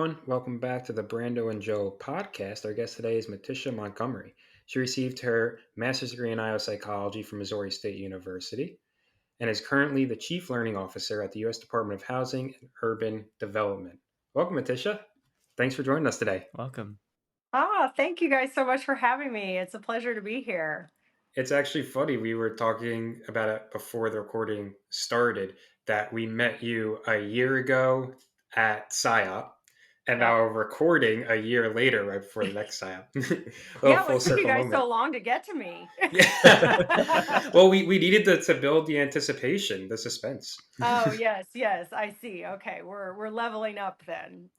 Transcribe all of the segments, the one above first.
everyone. Welcome back to the Brando and Joe podcast. Our guest today is Matisha Montgomery. She received her master's degree in IO psychology from Missouri State University and is currently the Chief Learning Officer at the U.S. Department of Housing and Urban Development. Welcome, Matisha. Thanks for joining us today. Welcome. Thank you guys so much for having me. It's a pleasure to be here. It's actually funny. We were talking about it before the recording started that we met you a year ago at SIOP, and Yep. now we're recording a year later, right before the next SIOP. A little Yeah, what full took you circle guys moment. so long to get to me? Yeah. Well, we needed to build the anticipation, the suspense. Oh, yes, yes, I see. Okay, we're leveling up then.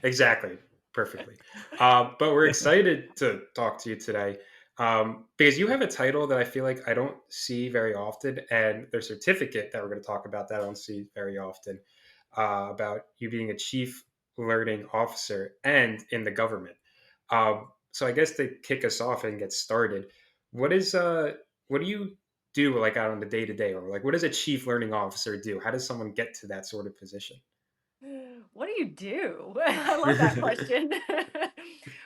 Exactly. Perfectly. But we're excited to talk to you today because you have a title that I feel like I don't see very often, and the certificate that we're going to talk about that I don't see very often about you being a chief learning officer and in the government. So I guess to kick us off and get started, what is what do you do like out on the day to day, or like what does a chief learning officer do? How does someone get to that sort of position? What do you do? I love that question.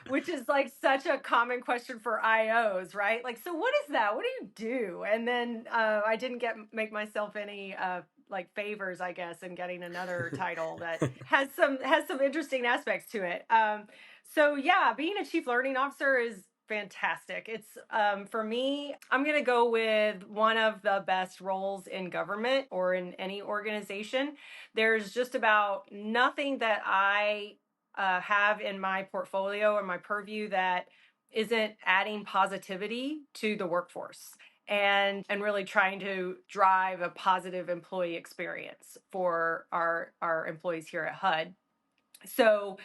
Which is like such a common question for IOs, right? Like, so what is that? What do you do? And then I didn't get make myself any like favors, I guess, in getting another title that has some interesting aspects to it. So yeah, being a chief learning officer is fantastic. It's for me, I'm gonna go with one of the best roles in government or in any organization. There's just about nothing that I have in my portfolio or my purview that isn't adding positivity to the workforce and really trying to drive a positive employee experience for our employees here at HUD. So,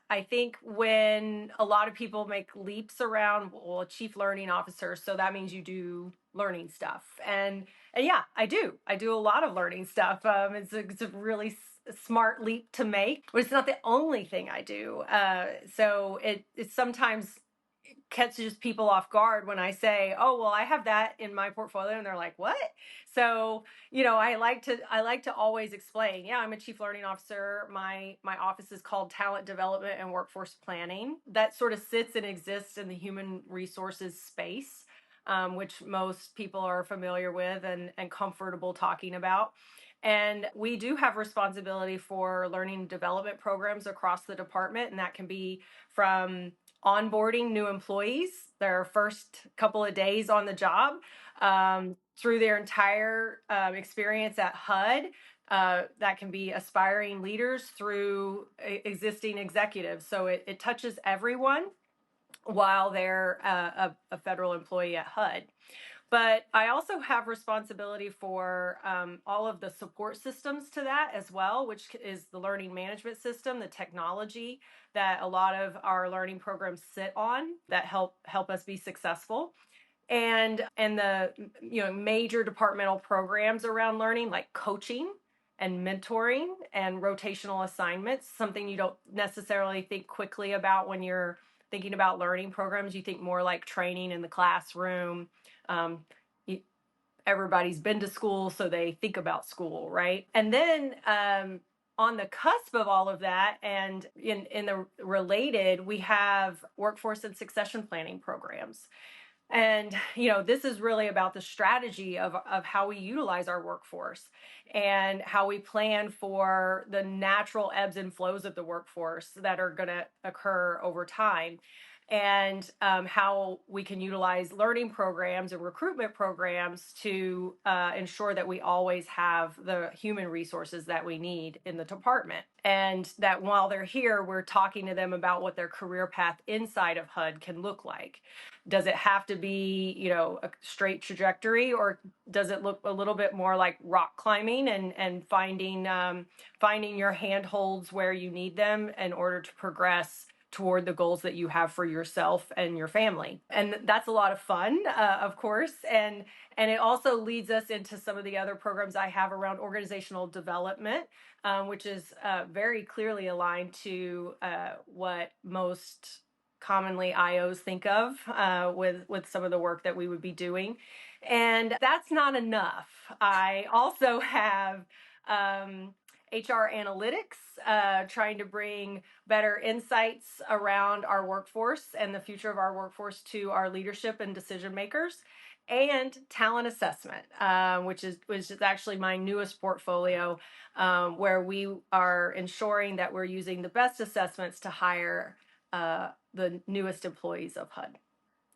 I think when a lot of people make leaps around, well, a chief learning officer, so that means you do learning stuff, and yeah, I do. I do a lot of learning stuff. It's a really smart leap to make, but it's not the only thing I do. So it sometimes catches people off guard when I say, "Oh, well, I have that in my portfolio," and they're like, "What?" So, I like to always explain, "Yeah, I'm a chief learning officer. My office is called Talent Development and Workforce Planning." That sort of sits and exists in the human resources space, which most people are familiar with and comfortable talking about. And we do have responsibility for learning and development programs across the department, and that can be from onboarding new employees their first couple of days on the job, through their entire experience at HUD. That can be aspiring leaders through existing executives. So it touches everyone while they're a federal employee at HUD. But I also have responsibility for all of the support systems to that as well, which is the learning management system, the technology that a lot of our learning programs sit on that help us be successful. And the major departmental programs around learning, like coaching and mentoring and rotational assignments, something you don't necessarily think quickly about when you're thinking about learning programs. You think more like training in the classroom. um, Everybody's been to school, so they think about school, right? And then on the cusp of all of that, and in the related, we have workforce and succession planning programs. And this is really about the strategy of how we utilize our workforce and how we plan for the natural ebbs and flows of the workforce that are going to occur over time, and how we can utilize learning programs and recruitment programs to ensure that we always have the human resources that we need in the department. And that while they're here, we're talking to them about what their career path inside of HUD can look like. Does it have to be, a straight trajectory, or does it look a little bit more like rock climbing and finding your handholds where you need them in order to progress toward the goals that you have for yourself and your family? And that's a lot of fun, of course. And it also leads us into some of the other programs I have around organizational development, which is very clearly aligned to what most commonly IOs think of with some of the work that we would be doing. And that's not enough. I also have HR analytics, trying to bring better insights around our workforce and the future of our workforce to our leadership and decision makers, and talent assessment, which is actually my newest portfolio, where we are ensuring that we're using the best assessments to hire the newest employees of HUD.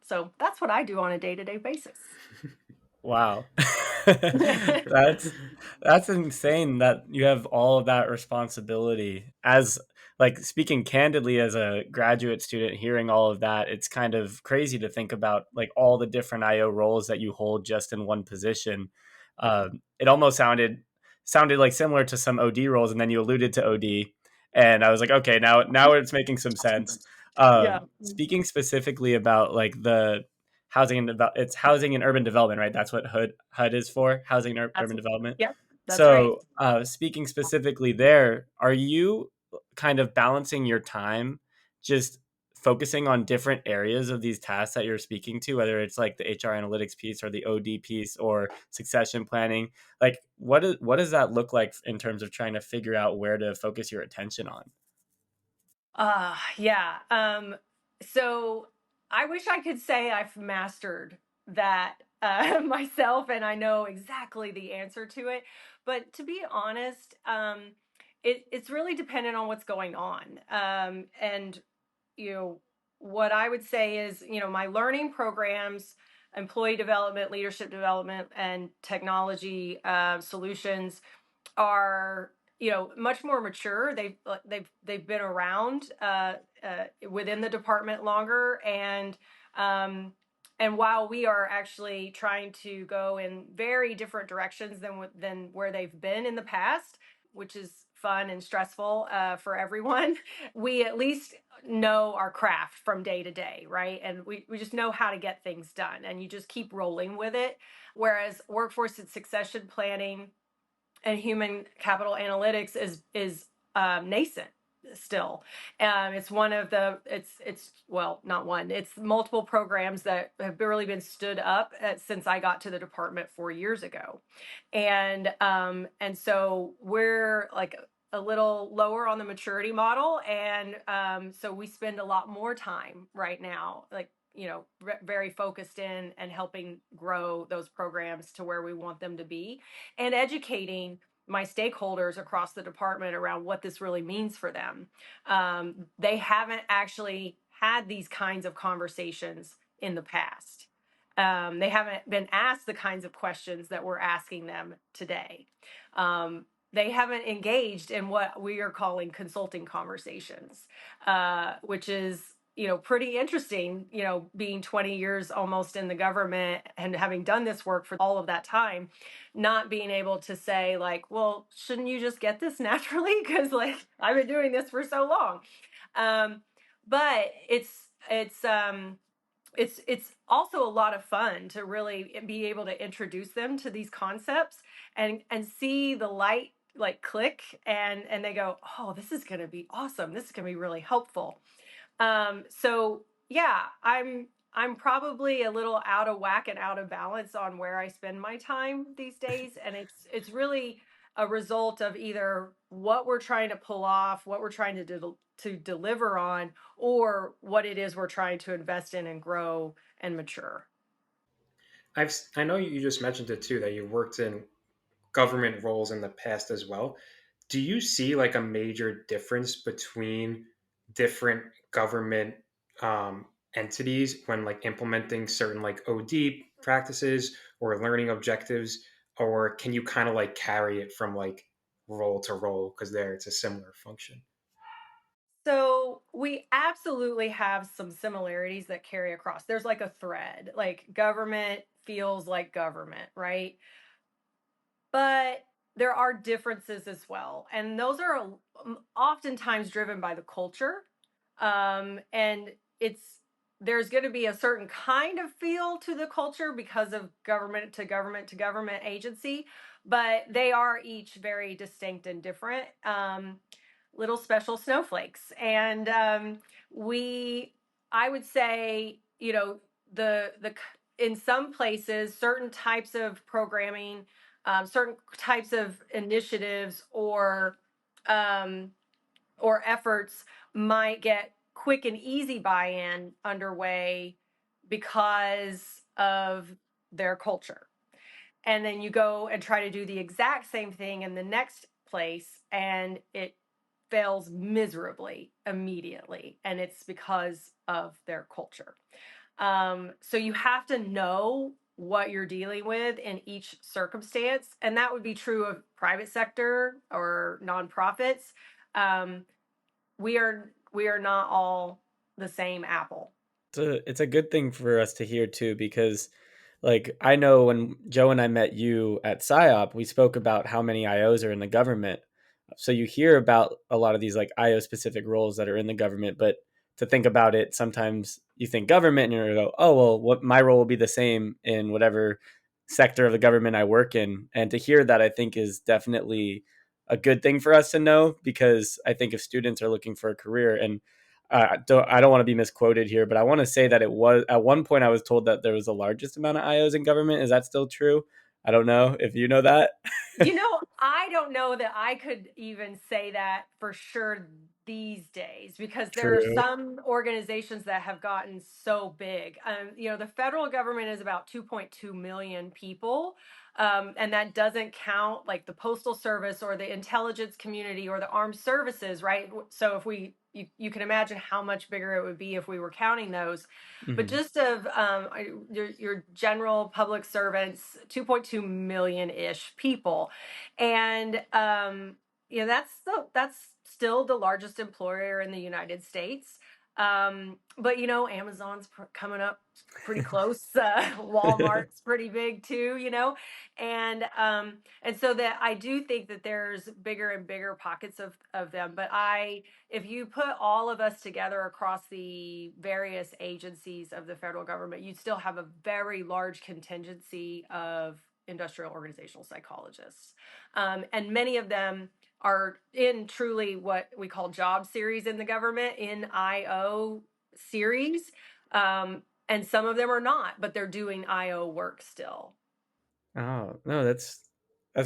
So that's what I do on a day-to-day basis. Wow. That's that's insane that you have all of that responsibility. As like speaking candidly as a graduate student hearing all of that, it's kind of crazy to think about like all the different IO roles that you hold just in one position. It almost sounded like similar to some OD roles, and then you alluded to OD, and I was like, okay, now it's making some sense. Yeah, Speaking specifically about like the it's housing and urban development, right? That's what HUD is for, housing and that's urban development. yep, that's right. So speaking specifically there, are you kind of balancing your time just focusing on different areas of these tasks that you're speaking to, whether it's like the HR analytics piece or the OD piece or succession planning? Like what does that look like in terms of trying to figure out where to focus your attention on? Yeah. So I wish I could say I've mastered that myself and I know exactly the answer to it. But to be honest, it's really dependent on what's going on. And, you know, what I would say is, my learning programs, employee development, leadership development, and technology solutions are much more mature. They've been around within the department longer, and while we are actually trying to go in very different directions than where they've been in the past, which is fun and stressful for everyone, we at least know our craft from day to day, right? And we just know how to get things done, and you just keep rolling with it. Whereas workforce and succession planning and human capital analytics is nascent still. It's one of the it's well, not one, it's multiple programs that have really been stood up since I got to the department 4 years ago, and so we're like a little lower on the maturity model, and so we spend a lot more time right now, like, very focused in and helping grow those programs to where we want them to be, and educating my stakeholders across the department around what this really means for them. They haven't actually had these kinds of conversations in the past. They haven't been asked the kinds of questions that we're asking them today. They haven't engaged in what we are calling consulting conversations, which is, pretty interesting, being 20 years almost in the government and having done this work for all of that time, not being able to say, like, well, shouldn't you just get this naturally? Because, like, I've been doing this for so long. But it's also a lot of fun to really be able to introduce them to these concepts and see the light like click, and they go, oh, this is going to be awesome, this is going to be really helpful. So yeah, I'm probably a little out of whack and out of balance on where I spend my time these days, and it's really a result of either what we're trying to pull off, what we're trying to deliver on, or what it is we're trying to invest in and grow and mature. I know you just mentioned it too that you worked in government roles in the past as well. Do you see like a major difference between different government entities when like implementing certain like OD practices or learning objectives, or can you kind of like carry it from like role to role because there it's a similar function? So we absolutely have some similarities that carry across. There's like a thread, like government feels like government, right? But there are differences as well, and those are oftentimes driven by the culture. And it's there's going to be a certain kind of feel to the culture because of government to government to government agency, but they are each very distinct and different, little special snowflakes. And we I would say, the in some places certain types of programming, certain types of initiatives or um, or efforts might get quick and easy buy-in underway because of their culture. And then you go and try to do the exact same thing in the next place, and it fails miserably immediately. And it's because of their culture. So you have to know what you're dealing with in each circumstance. And that would be true of private sector or nonprofits. Um, we are not all the same apple. It's a good thing for us to hear too, because like I know when Joe and I met you at PsyOp, we spoke about how many IOs are in the government. So you hear about a lot of these like IO specific roles that are in the government, but to think about it, sometimes you think government and you're gonna go, oh well, what my role will be the same in whatever sector of the government I work in. And to hear that, I think is definitely a good thing for us to know, because I think if students are looking for a career, and I don't want to be misquoted here, but I want to say that it was at one point I was told that there was the largest amount of IOs in government. Is that still true? I don't know if you know that. I don't know that I could even say that for sure these days, because there are True. some organizations that have gotten so big. The federal government is about 2.2 million people. And that doesn't count like the postal service or the intelligence community or the armed services, right? So if you can imagine how much bigger it would be if we were counting those. But Hmm. just of your general public servants, 2.2 million ish people. And that's still the largest employer in the United States. But Amazon's coming up pretty close. Walmart's pretty big too. And so that I do think that there's bigger and bigger pockets of them. But if you put all of us together across the various agencies of the federal government, you'd still have a very large contingency of industrial organizational psychologists. And many of them are in truly what we call job series in the government, in IO series. And some of them are not, but they're doing IO work still. Oh, no, that's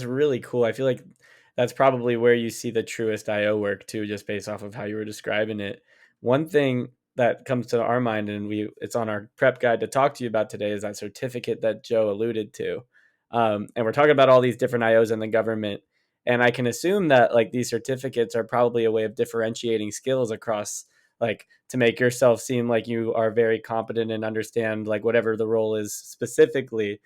really cool. I feel like that's probably where you see the truest IO work too, just based off of how you were describing it. One thing that comes to our mind, and it's on our prep guide to talk to you about today, is that certificate that Joe alluded to. And we're talking about all these different IOs in the government. And I can assume that like these certificates are probably a way of differentiating skills across, like, to make yourself seem like you are very competent and understand like whatever the role is specifically.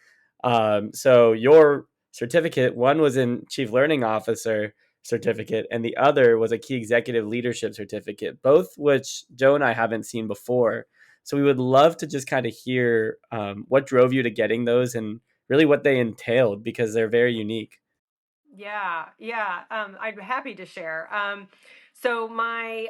So your certificate, one was in Chief Learning Officer certificate, and the other was a Key Executive Leadership certificate, both which Joe and I haven't seen before. So we would love to just kind of hear what drove you to getting those and really what they entailed, because they're very unique. Yeah, yeah. I'd be happy to share. So my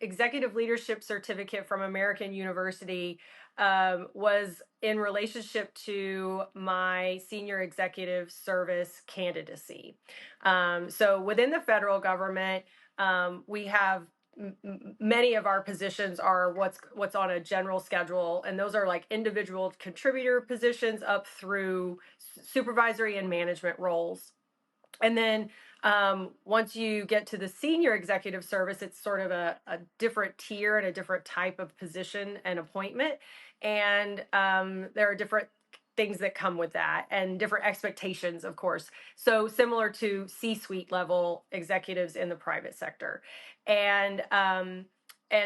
executive leadership certificate from American University was in relationship to my senior executive service candidacy. So within the federal government, we have many of our positions are what's on a general schedule, and those are like individual contributor positions up through supervisory and management roles. And then once you get to the senior executive service, it's sort of a different tier and a different type of position and appointment. And there are different things that come with that and different expectations, of course. So similar to C-suite level executives in the private sector. And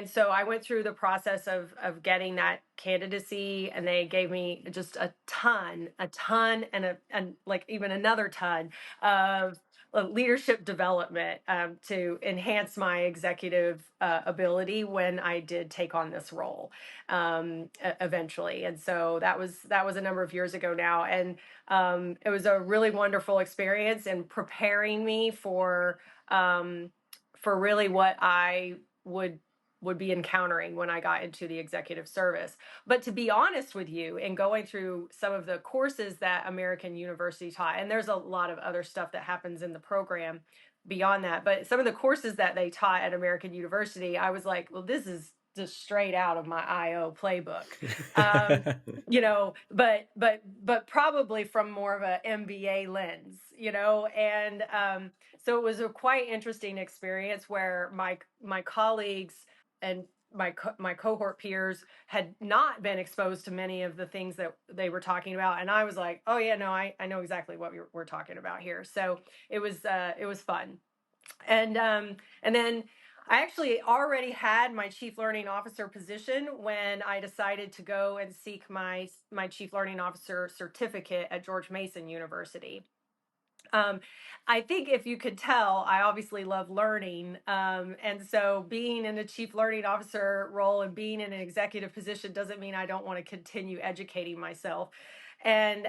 so I went through the process of getting that candidacy, and they gave me just a ton, and like even another ton of leadership development to enhance my executive ability when I did take on this role eventually. And so that was a number of years ago now, and it was a really wonderful experience in preparing me for really what I would be encountering when I got into the executive service. But to be honest with you, in going through some of the courses that American University taught, and there's a lot of other stuff that happens in the program beyond that, but some of the courses that they taught at American University, I was like, well, this is just straight out of my IO playbook. Um, but probably from more of a MBA lens, and so it was a quite interesting experience where my colleagues and my cohort peers had not been exposed to many of the things that they were talking about, and I was like, oh yeah, no, I know exactly what we're talking about here. So it was fun. And then I actually already had my chief learning officer position when I decided to go and seek my chief learning officer certificate at George Mason University. um, I think if you could tell, I obviously love learning. And so being in a chief learning officer role and being in an executive position doesn't mean I don't want to continue educating myself. And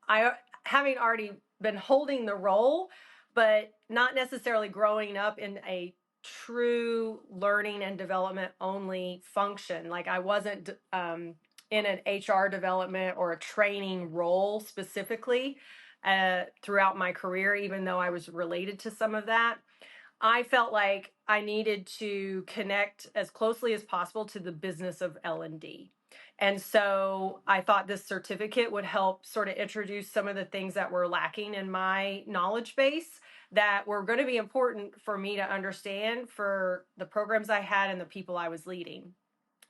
I, having already been holding the role, but not necessarily growing up in a true learning and development only function. Like I wasn't in an HR development or a training role specifically throughout my career, even though I was related to some of that. I felt like I needed to connect as closely as possible to the business of L&D. And so I thought this certificate would help sort of introduce some of the things that were lacking in my knowledge base that were going to be important for me to understand for the programs I had and the people I was leading.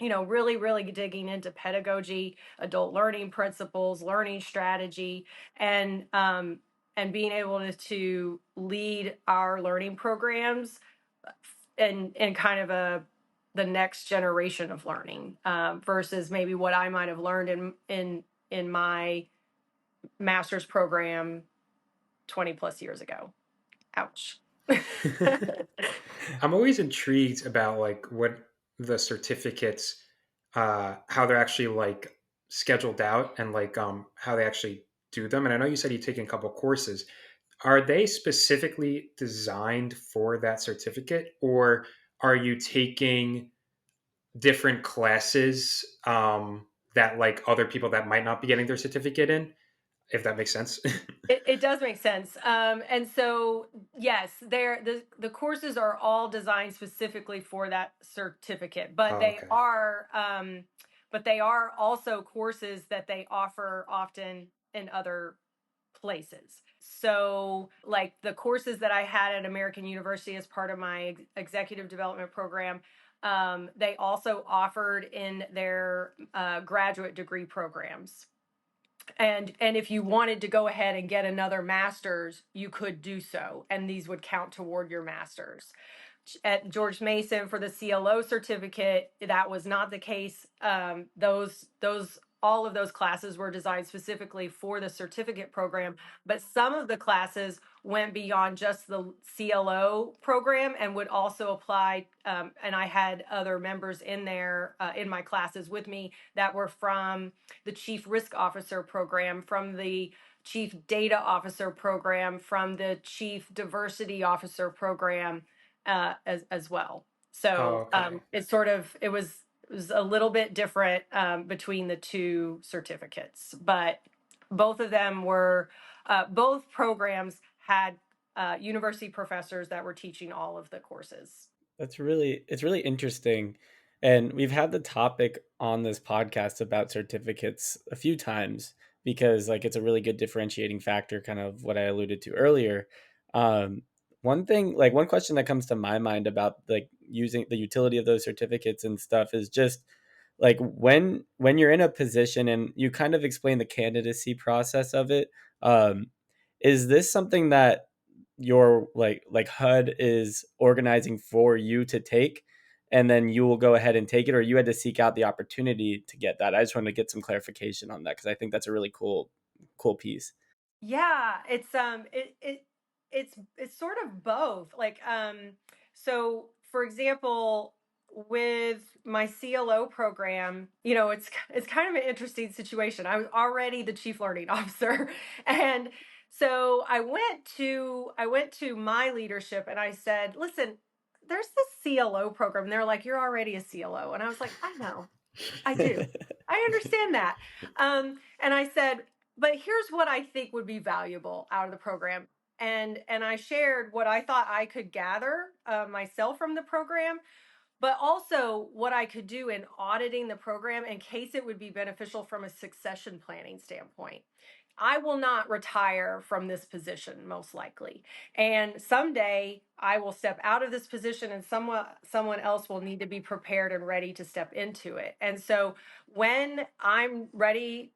Really, really digging into pedagogy, adult learning principles, learning strategy, and being able to lead our learning programs in kind of the next generation of learning, versus maybe what I might have learned in my master's program 20 plus years ago. Ouch. I'm always intrigued about like what the certificates, how they're actually like scheduled out and like how they actually do them. And I know you said you've taken a couple courses. Are they specifically designed for that certificate, or are you taking different classes that like other people that might not be getting their certificate in? If that makes sense. It does make sense. And so, yes, the courses are all designed specifically for that certificate, Oh, okay. but they are also courses that they offer often in other places. So, like the courses that I had at American University as part of my executive development program, they also offered in their graduate degree programs. And if you wanted to go ahead and get another master's, you could do so, and these would count toward your master's. At George Mason for the CLO certificate, that was not the case. Those all of those classes were designed specifically for the certificate program, but some of the classes went beyond just the CLO program and would also apply. And I had other members in there in my classes with me that were from the Chief Risk Officer program, from the Chief Data Officer program, from the Chief Diversity Officer program, as well. Oh, So okay. it was a little bit different between the two certificates, but both of them were both programs had university professors that were teaching all of the courses. It's really interesting. And we've had the topic on this podcast about certificates a few times because like it's a really good differentiating factor, kind of what I alluded to earlier. Um, one thing, like one question that comes to my mind about like using the utility of those certificates and stuff is just like when you're in a position and you kind of explain the candidacy process of it, um, is this something that your like HUD is organizing for you to take, and then you will go ahead and take it, or you had to seek out the opportunity to get that? I just want to get some clarification on that because I think that's a really cool piece. Yeah, it's sort of both. Like so for example, with my CLO program, it's kind of an interesting situation. I was already the chief learning officer, and so I went to my leadership and I said, "Listen, there's this CLO program." And they're like, "You're already a CLO." And I was like, "I know. I do. I understand that." And I said, but here's what I think would be valuable out of the program. And I shared what I thought I could gather myself from the program. but also what I could do in auditing the program in case it would be beneficial from a succession planning standpoint. I will not retire from this position, most likely. And someday I will step out of this position and someone else will need to be prepared and ready to step into it. And so when I'm ready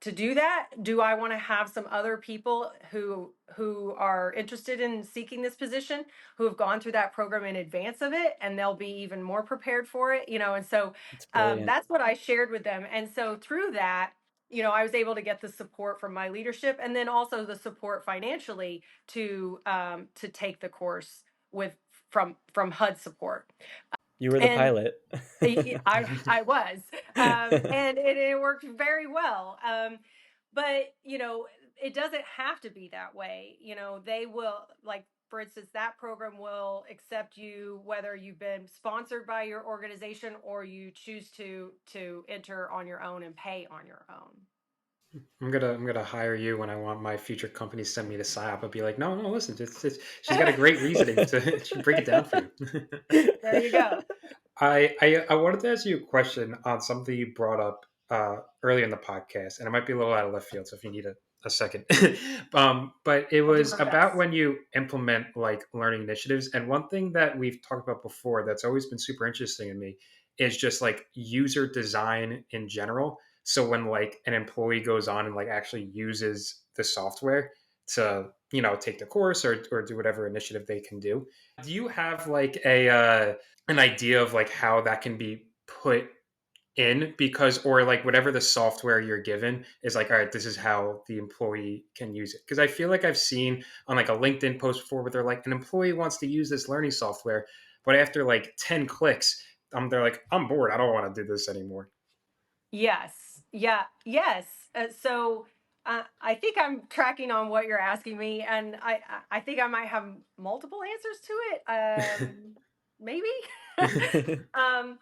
to do that, do I want to have some other people who are interested in seeking this position, who have gone through that program in advance of it, and they'll be even more prepared for it, and so It's brilliant. that's what I shared with them. And so through that, I was able to get the support from my leadership, and then also the support financially to take the course with from HUD support. You were the And pilot. I was, and it worked very well. But it doesn't have to be that way. They will, like, for instance, that program will accept you whether you've been sponsored by your organization or you choose to enter on your own and pay on your own. I'm gonna hire you when I want my future company to send me to PSYOP. I'll be like, no, no, listen, she's got a great reasoning to she break it down for you. There you go. I wanted to ask you a question on something you brought up early in the podcast, and it might be a little out of left field, so if you need a second. But it I'll do was my about best. when you implement like learning initiatives, and one thing that we've talked about before that's always been super interesting in me is just like user design in general. So when like an employee goes on and like actually uses the software to take the course or do whatever initiative they can do you have like a an idea of like how that can be put in because or like whatever the software you're given is like all right this is how the employee can use it because I feel like I've seen on like a LinkedIn post before where they're like an employee wants to use this learning software but after like 10 clicks they're like I'm bored I don't want to do this anymore. Yes. Yeah. Yes. So I think I'm tracking on what you're asking me, and I think I might have multiple answers to it. Maybe. um,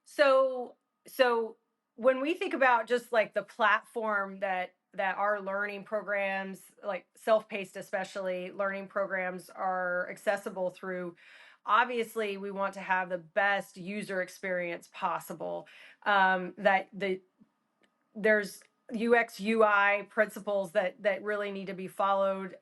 so so when we think about just like the platform that our learning programs, like self-paced especially learning programs, are accessible through, obviously we want to have the best user experience possible. That there's UX UI principles that really need to be followed.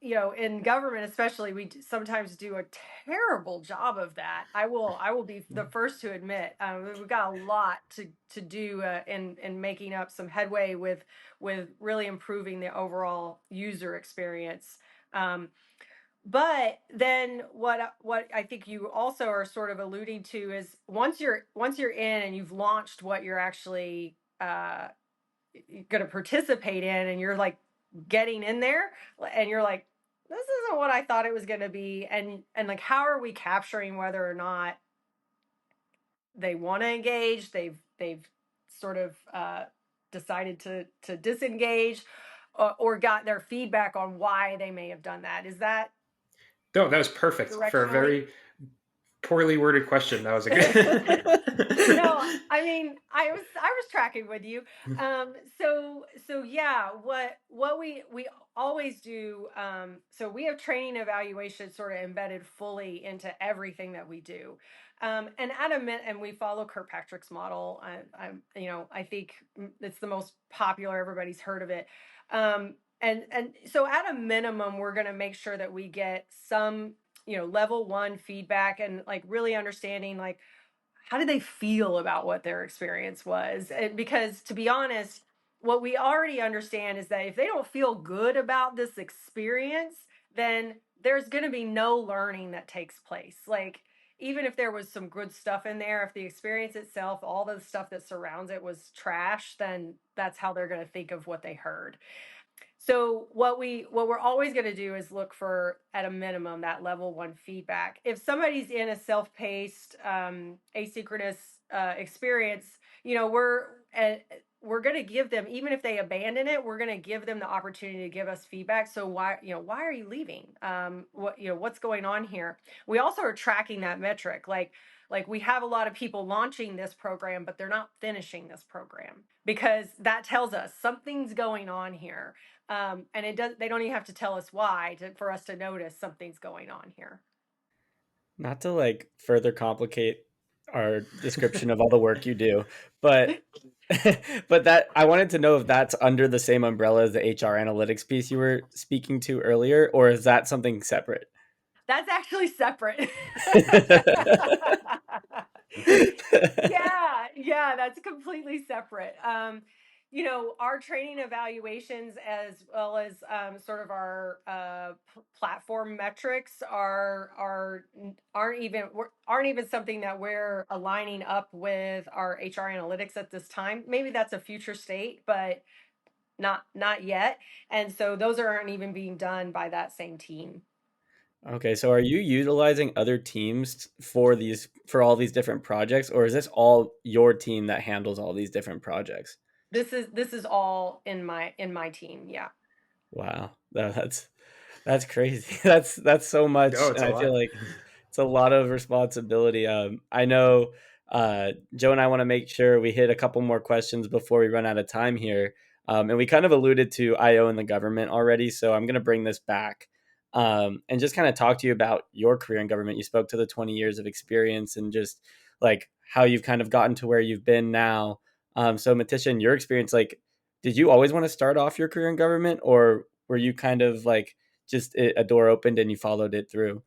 In government especially, we sometimes do a terrible job of that. I will be the first to admit, we've got a lot to do in making up some headway with really improving the overall user experience. But then what I think you also are sort of alluding to is once you're in and you've launched what you're actually going to participate in, and you're like getting in there, and you're like, this isn't what I thought it was going to be. And like, how are we capturing whether or not they want to engage, they've sort of decided to disengage, or got their feedback on why they may have done that? Is that No, that was perfect for a directionally? very poorly worded question. That was a good. No, I mean, I was tracking with you. So yeah, what we always do. So we have training evaluation sort of embedded fully into everything that we do. And and we follow Kirkpatrick's model. I think it's the most popular. Everybody's heard of it. And so at a minimum, we're going to make sure that we get some level one feedback, and like really understanding, like, how did they feel about what their experience was? Because to be honest, what we already understand is that if they don't feel good about this experience, then there's going to be no learning that takes place. Like, even if there was some good stuff in there, if the experience itself, all the stuff that surrounds it, was trash, then that's how they're going to think of what they heard. So what we're always going to do is look for, at a minimum, that level one feedback. If somebody's in a self-paced, asynchronous experience, we're going to give them, even if they abandon it, we're going to give them the opportunity to give us feedback. So why are you leaving? What's going on here? We also are tracking that metric. Like we have a lot of people launching this program, but they're not finishing this program, because that tells us something's going on here. And they don't even have to tell us why for us to notice something's going on here. Not to like further complicate our description of all the work you do, but but that I wanted to know if that's under the same umbrella as the HR analytics piece you were speaking to earlier, or is that something separate? That's actually separate. Yeah, yeah, that's completely separate. Our training evaluations as well as sort of our platform metrics aren't even something that we're aligning up with our HR analytics at this time. Maybe that's a future state, but not yet. And so those aren't even being done by that same team. Okay, so are you utilizing other teams for all these different projects, or is this all your team that handles all these different projects? This is all in my team. Yeah. Wow, that's crazy. That's so much, No, and it's a I feel lot. like it's a lot of responsibility. I know Joe and I want to make sure we hit a couple more questions before we run out of time here, and we kind of alluded to IO and the government already, so I'm going to bring this back and just kind of talk to you about your career in government. You spoke to the 20 years of experience and just like how you've kind of gotten to where you've been now. So Matisha, in your experience, like did you always want to start off your career in government, or were you kind of like just a door opened and you followed it through?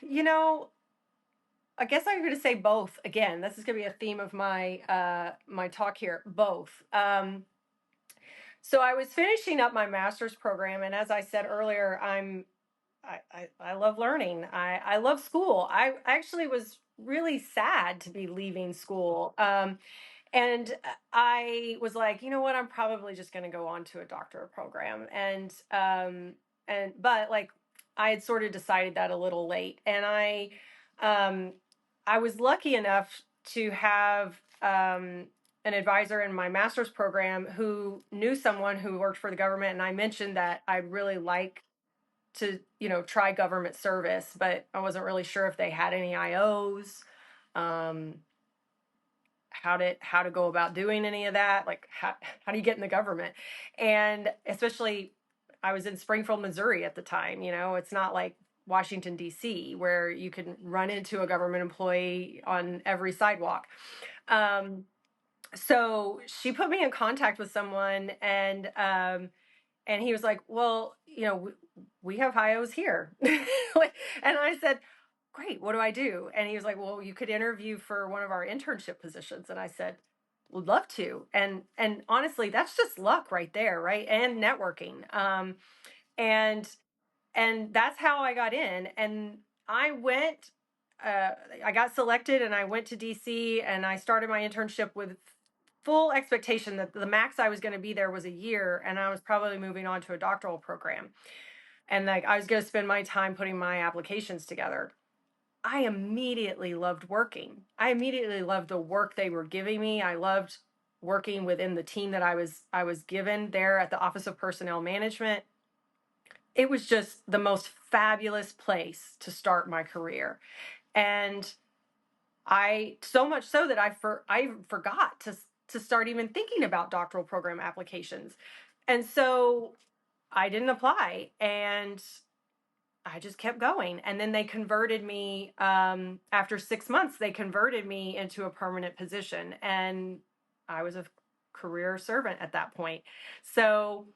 You know, I guess I'm going to say both. Again, this is going to be a theme of my talk here. Both. So I was finishing up my master's program, and as I said earlier, I love learning. I love school. I actually was really sad to be leaving school. And I was like, you know what? I'm probably just going to go on to a doctorate program. But like, I had sort of decided that a little late, and um, I was lucky enough to have an advisor in my master's program who knew someone who worked for the government, and I mentioned that I'd really like to try government service, but I wasn't really sure if they had any IOs, um how to go about doing any of that, like how do you get in the government. And especially, I was in Springfield, Missouri at the time. It's not like Washington D.C. where you can run into a government employee on every sidewalk. Um so she put me in contact with someone, and he was like, well, we have IOs here. And I said, great, what do I do? And he was like, well, you could interview for one of our internship positions. And I said, would love to. And honestly, that's just luck right there, right? And networking. And and that's how I got in. And I went, I got selected, and I went to DC, and I started my internship with full expectation that the max I was going to be there was a year, and I was probably moving on to a doctoral program. And like, I was going to spend my time putting my applications together. I immediately loved working. I immediately loved the work they were giving me. I loved working within the team that I was given there at the Office of Personnel Management. It was just the most fabulous place to start my career. And I so much so that I forgot to start even thinking about doctoral program applications. And so I didn't apply, and I just kept going. And then they converted me, after 6 months, they converted me into a permanent position. And I was a career servant at that point. So,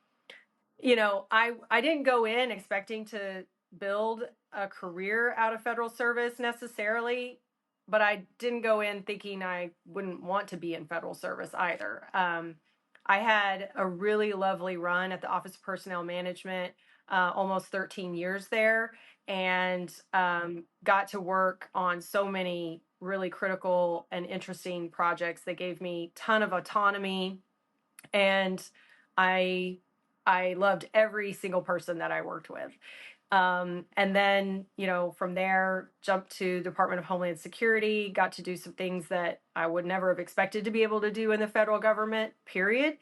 I didn't go in expecting to build a career out of federal service necessarily, but I didn't go in thinking I wouldn't want to be in federal service either. I had a really lovely run at the Office of Personnel Management, almost 13 years there, and got to work on so many really critical and interesting projects. They gave me a ton of autonomy, and I I loved every single person that I worked with. And then, from there, jumped to Department of Homeland Security, got to do some things that I would never have expected to be able to do in the federal government, period.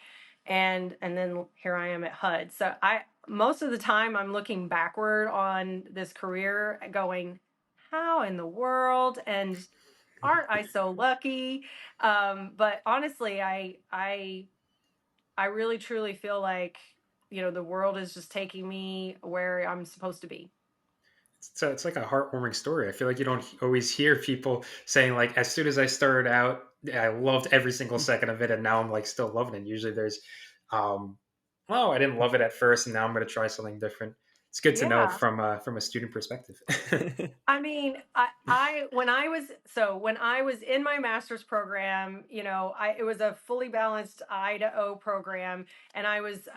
And then here I am at HUD. So I most of the time I'm looking backward on this career going, how in the world? And aren't I so lucky? But honestly, I really truly feel like, the world is just taking me where I'm supposed to be. So it's like a heartwarming story. I feel like you don't always hear people saying like, as soon as I started out, yeah, I loved every single second of it, and now I'm like still loving it. Usually there's, um, well, I didn't love it at first, and now I'm going to try something different. It's good to know Yeah. from a student perspective. I mean, when I was in my master's program, it was a fully balanced I to O program, and I was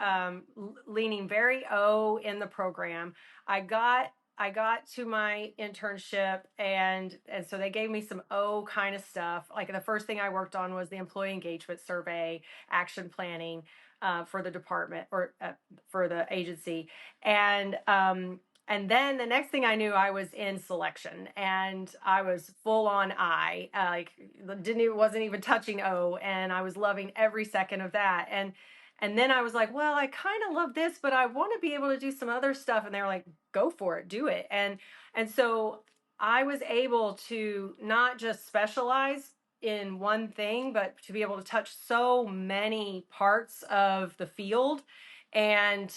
leaning very O in the program. I got to my internship, and so they gave me some O kind of stuff. Like the first thing I worked on was the employee engagement survey, action planning for the department or for the agency, and and then the next thing I knew, I was in selection, and I was full on I, like didn't even wasn't even touching O, and I was loving every second of that. And then I was like, well, I kind of love this, but I want to be able to do some other stuff. And they were like, go for it, do it. And so I was able to not just specialize in one thing, but to be able to touch so many parts of the field. And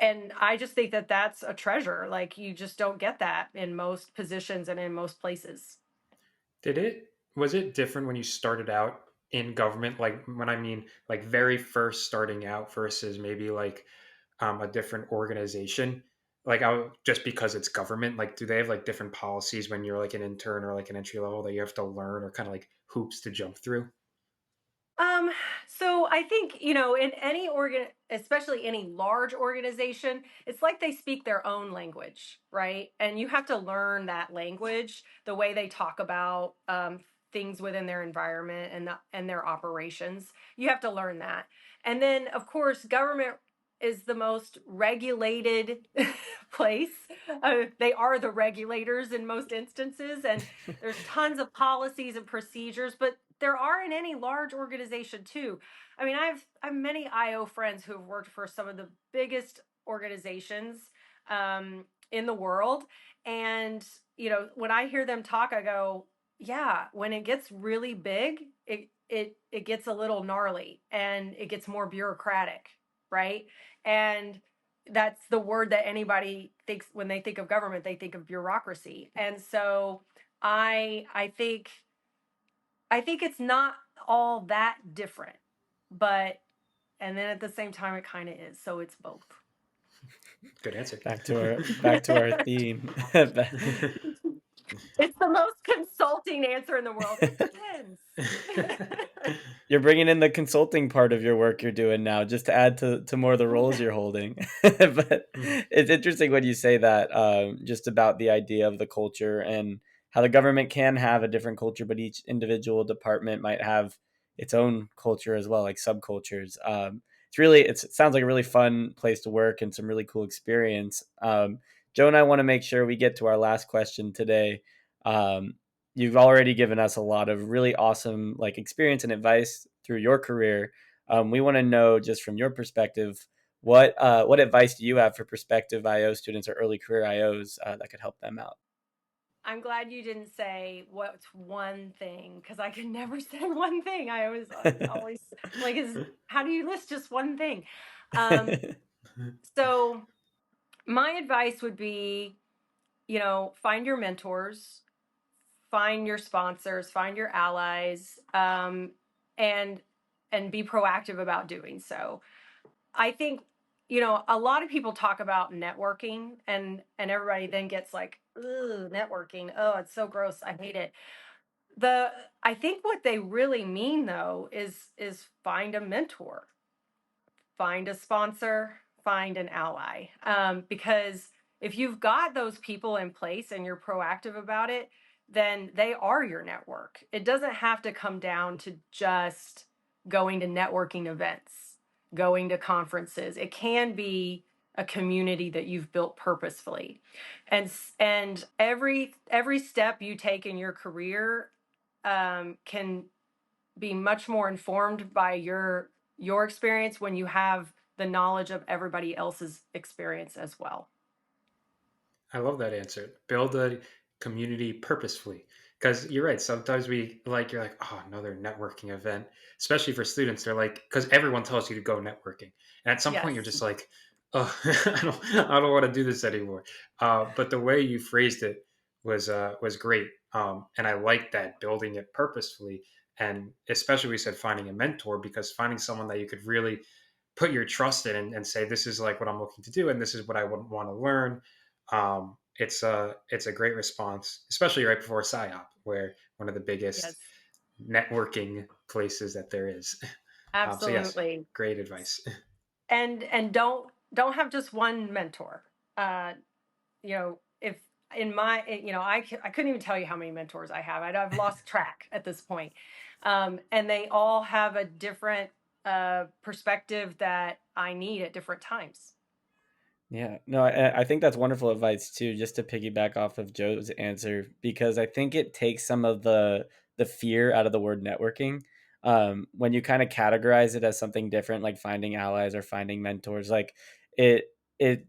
I just think that that's a treasure. Like you just don't get that in most positions and in most places. Did it was it different when you started out in government? Like when I mean like very first starting out versus maybe like a different organization? Like just because it's government, like do they have like different policies when you're like an intern or like an entry level that you have to learn or kind of like hoops to jump through? Um, so I think, in any especially any large organization, it's like they speak their own language, right? And you have to learn that language, the way they talk about things within their environment and their operations. You have to learn that. And then, of course, government is the most regulated place. They are the regulators in most instances, and there's tons of policies and procedures, but there are in any large organization too. I mean, I have many IO friends who have worked for some of the biggest organizations in the world, and when I hear them talk, I go, yeah. When it gets really big, it gets a little gnarly and it gets more bureaucratic, right? And that's the word that anybody thinks when they think of government. They think of bureaucracy, and so I think it's not all that different, but and then at the same time it kind of is. So it's both. Good answer. Back to our theme. It's the most consulting answer in the world. It depends. You're bringing in the consulting part of your work you're doing now, just to add to more of the roles you're holding. But Mm. it's interesting when you say that, just about the idea of the culture and how the government can have a different culture, but each individual department might have its own culture as well, like subcultures. It sounds like a really fun place to work and some really cool experience. Joe and I want to make sure we get to our last question today. Um, you've already given us a lot of really awesome like experience and advice through your career. We want to know just from your perspective, what advice do you have for prospective IO students or early career IOs that could help them out? I'm glad you didn't say what's one thing, because I can never say one thing. I always like, is how do you list just one thing? Um, so my advice would be, find your mentors, find your sponsors, find your allies, and be proactive about doing so. I think, a lot of people talk about networking, and everybody then gets like, ugh, networking. Oh, it's so gross. I hate it. The I think what they really mean though is find a mentor, find a sponsor, find an ally. Because if you've got those people in place and you're proactive about it, then they are your network. It doesn't have to come down to just going to networking events, going to conferences. It can be a community that you've built purposefully. And every step you take in your career can be much more informed by your experience when you have the knowledge of everybody else's experience as well. I love that answer. Build a community purposefully. Because you're right. Sometimes you're like, oh, another networking event, especially for students. They're like, because everyone tells you to go networking. And at some point, you're Yes. just like, oh, I don't want to do this anymore. But the way you phrased it was great, and I like that, building it purposefully, and especially we said finding a mentor, because finding someone that you could really put your trust in, and say this is like what I'm looking to do, and this is what I would want to learn. It's a great response, especially right before PsyOp, where one of the biggest Yes, networking places that there is. So yes, absolutely. great advice. And don't have just one mentor. Uh, if in my, I couldn't even tell you how many mentors I have. I've lost track at this point. And they all have a different perspective that I need at different times. Yeah, no, I think that's wonderful advice too. Just to piggyback off of Joe's answer, because I think it takes some of the fear out of the word networking. When you kind of categorize it as something different, like finding allies or finding mentors, like it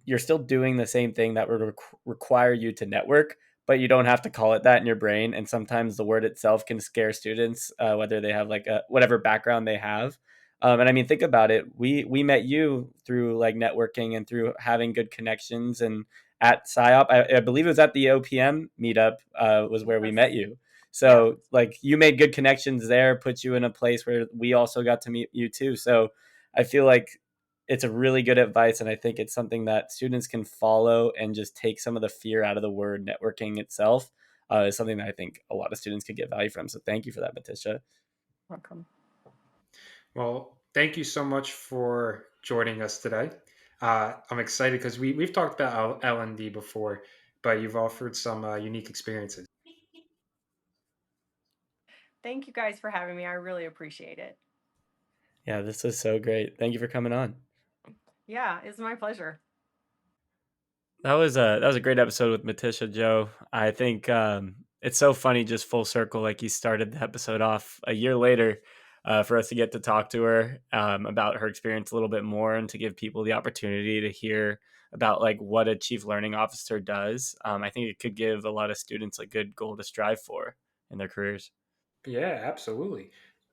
you're still doing the same thing that would require you to network, but you don't have to call it that in your brain. And sometimes the word itself can scare students, whether they have like a whatever background they have. And I mean, think about it. We met you through like networking and through having good connections. And at PsyOp, I believe it was at the OPM meetup, was where we Yes. met you. Yep. So like you made good connections there, put you in a place where we also got to meet you too. So I feel like it's a really good advice, and I think it's something that students can follow and just take some of the fear out of the word networking itself. Is something that I think a lot of students could get value from. So thank you for that, Matisha. Welcome. Well, thank you so much for joining us today. I'm excited because we've talked about L&D before, but you've offered some unique experiences. Thank you guys for having me. I really appreciate it. Yeah, this was so great. Thank you for coming on. Yeah, it's my pleasure. That was a great episode with Matisha, Joe. I think it's so funny, just full circle. Like you started the episode off a year later, for us to get to talk to her about her experience a little bit more, and to give people the opportunity to hear about like what a chief learning officer does. I think it could give a lot of students a good goal to strive for in their careers. Yeah, absolutely.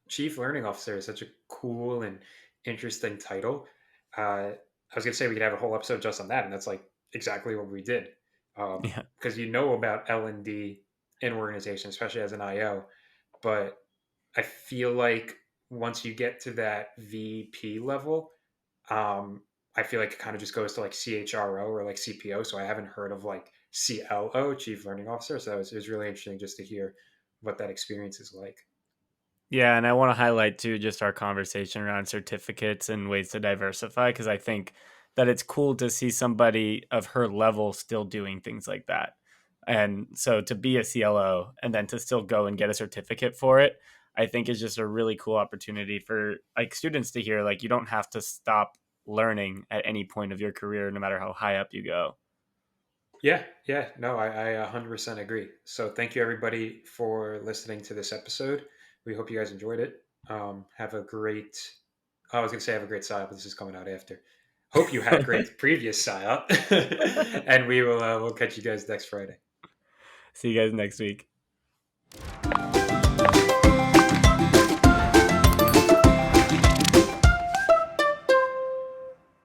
Chief Learning Officer is such a cool and interesting title. I was going to say we could have a whole episode just on that, and that's like exactly what we did. Yeah. Because you know about L&D in organization, especially as an IO, but I feel like once you get to that VP level, um, I feel like it kind of just goes to like CHRO or like CPO. So I haven't heard of like CLO, Chief Learning Officer. So it was really interesting just to hear what that experience is like. Yeah, and I want to highlight too just our conversation around certificates and ways to diversify, because I think that it's cool to see somebody of her level still doing things like that. And so to be a CLO and then to still go and get a certificate for it, I think is just a really cool opportunity for like students to hear like you don't have to stop learning at any point of your career no matter how high up you go. Yeah, yeah, no, I 100% agree. So thank you everybody for listening to this episode. We hope you guys enjoyed it. Have a great, I was going to say have a great psyop, but this is coming out after. Hope you had a great previous psyop. And we'll catch you guys next Friday. See you guys next week.